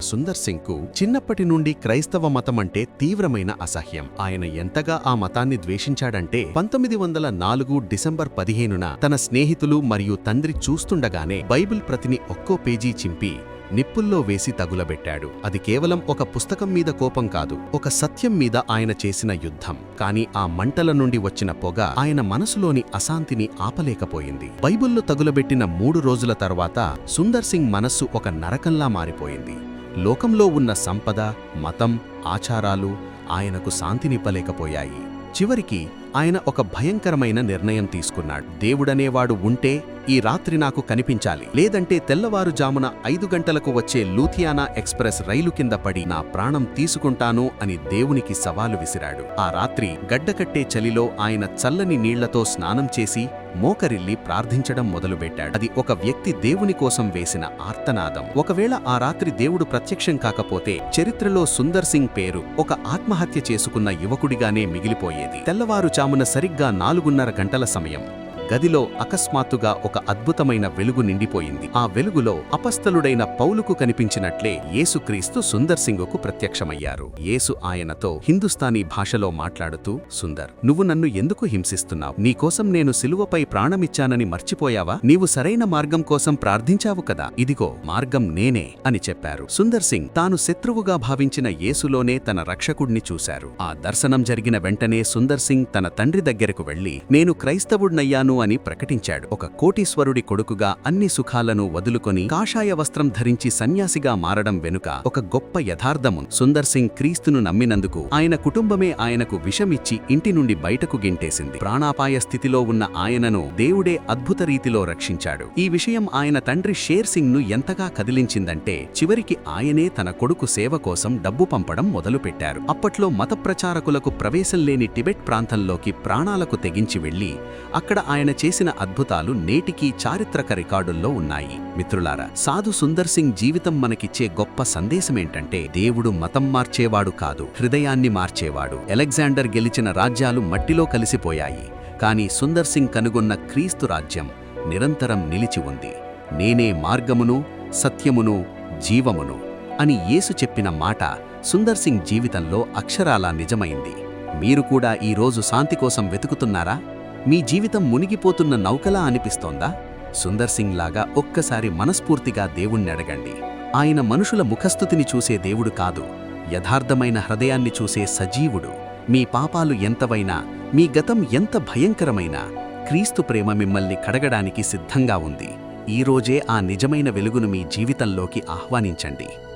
సుందర్ సింగ్కు చిన్నప్పటి నుండి క్రైస్తవ మతమంటే తీవ్రమైన అసహ్యం. ఆయన ఎంతగా ఆ మతాన్ని ద్వేషించాడంటే 1904 డిసెంబర్ 15న తన స్నేహితులు మరియు తండ్రి చూస్తుండగానే బైబిల్ ప్రతిని ఒక్కో పేజీ చింపి నిప్పుల్లో వేసి తగులబెట్టాడు. అది కేవలం ఒక పుస్తకం మీద కోపం కాదు, ఒక సత్యం మీద ఆయన చేసిన యుద్ధం. కాని ఆ మంటల నుండి వచ్చిన పొగ ఆయన మనసులోని అశాంతిని ఆపలేకపోయింది. బైబిల్లో తగులబెట్టిన 3 రోజుల తర్వాత సుందర్ సింగ్ మనస్సు ఒక నరకంలా మారిపోయింది. లోకంలో ఉన్న సంపద, మతం, ఆచారాలు ఆయనకు శాంతినివ్వలేకపోయాయి. చివరికి ఆయన ఒక భయంకరమైన నిర్ణయం తీసుకున్నాడు. దేవుడనేవాడు ఉంటే ఈ రాత్రి నాకు కనిపించాలి, లేదంటే తెల్లవారుజామున 5 గంటలకు వచ్చే లూథియానా ఎక్స్ప్రెస్ రైలు కింద పడి నా ప్రాణం తీసుకుంటాను అని దేవునికి సవాలు విసిరాడు. ఆ రాత్రి గడ్డకట్టే చలిలో ఆయన చల్లని నీళ్లతో స్నానం చేసి మోకరిల్లి ప్రార్థించడం మొదలుపెట్టాడు. అది ఒక వ్యక్తి దేవుని కోసం వేసిన ఆర్తనాదం. ఒకవేళ ఆ రాత్రి దేవుడు ప్రత్యక్షం కాకపోతే చరిత్రలో సుందర్ సింగ్ పేరు ఒక ఆత్మహత్య చేసుకున్న యువకుడిగానే మిగిలిపోయేది. తెల్లవారుజామున సరిగ్గా 4:30 గంటల సమయం. గదిలో అకస్మాత్తుగా ఒక అద్భుతమైన వెలుగు నిండిపోయింది. ఆ వెలుగులో అపస్తలుడైన పౌలుకు కనిపించినట్లే యేసుక్రీస్తు సుందర్ సింగుకు ప్రత్యక్షమయ్యారు. యేసు ఆయనతో హిందుస్థానీ భాషలో మాట్లాడుతూ, సుందర్, నువ్వు నన్ను ఎందుకు హింసిస్తున్నావు? నీకోసం నేను సిలువపై ప్రాణమిచ్చానని మర్చిపోయావా? నీవు సరైన మార్గం కోసం ప్రార్థించావు కదా, ఇదిగో మార్గం నేనే అని చెప్పారు. సుందర్ సింగ్ తాను శత్రువుగా భావించిన యేసులోనే తన రక్షకుడిని చూశారు. ఆ దర్శనం జరిగిన వెంటనే సుందర్ సింగ్ తన తండ్రి దగ్గరకు వెళ్లి, నేను క్రైస్తవుడినయ్యాను అని ప్రకటించాడు. ఒక కోటీశ్వరుడి కొడుకుగా అన్ని సుఖాలను వదులుకొని కాషాయ వస్త్రం ధరించి సన్యాసిగా మారడం వెనుక ఒక గొప్ప యథార్థము. సుందర్ సింగ్ క్రీస్తును నమ్మినందుకు ఆయన కుటుంబమే ఆయనకు విషమిచ్చి ఇంటి నుండి బయటకు గింటేసింది. ప్రాణాపాయ స్థితిలో ఉన్న ఆయనను దేవుడే అద్భుత రీతిలో రక్షించాడు. ఈ విషయం ఆయన తండ్రి షేర్ సింగ్ ను ఎంతగా కదిలించిందంటే చివరికి ఆయనే తన కొడుకు సేవ కోసం డబ్బు పంపడం మొదలుపెట్టారు. అప్పట్లో మత ప్రచారకులకు ప్రవేశం లేని టిబెట్ ప్రాంతంలోకి ప్రాణాలకు తెగించి వెళ్లి అక్కడ ఆయన చేసిన అద్భుతాలు నేటికీ చారిత్రక రికార్డుల్లో ఉన్నాయి. మిత్రులారా, సాధు సుందర్ సింగ్ జీవితం మనకిచ్చే గొప్ప సందేశమేంటంటే దేవుడు మతం మార్చేవాడు కాదు, హృదయాన్ని మార్చేవాడు. అలెగ్జాండర్ గెలిచిన రాజ్యాలు మట్టిలో కలిసిపోయాయి, కానీ సుందర్ సింగ్ కనుగొన్న క్రీస్తు రాజ్యం నిరంతరం నిలిచి ఉంది. నేనే మార్గమును, సత్యమును, జీవమును అని యేసు చెప్పిన మాట సుందర్ సింగ్ జీవితంలో అక్షరాలా నిజమైంది. మీరు కూడా ఈ రోజు శాంతి కోసం వెతుకుతున్నారా? మీ జీవితం మునిగిపోతున్న నౌకలా అనిపిస్తోందా? సుందర్ సింగ్ లాగా ఒక్కసారి మనస్ఫూర్తిగా దేవుణ్ణి అడగండి. ఆయన మనుషుల ముఖస్థుతిని చూసే దేవుడు కాదు, యథార్థమైన హృదయాన్ని చూసే సజీవుడు. మీ పాపాలు ఎంతవైనా, మీ గతం ఎంత భయంకరమైనా, క్రీస్తు ప్రేమ మిమ్మల్ని కడగడానికి సిద్ధంగా ఉంది. ఈ రోజే ఆ నిజమైన వెలుగును మీ జీవితంలోకి ఆహ్వానించండి.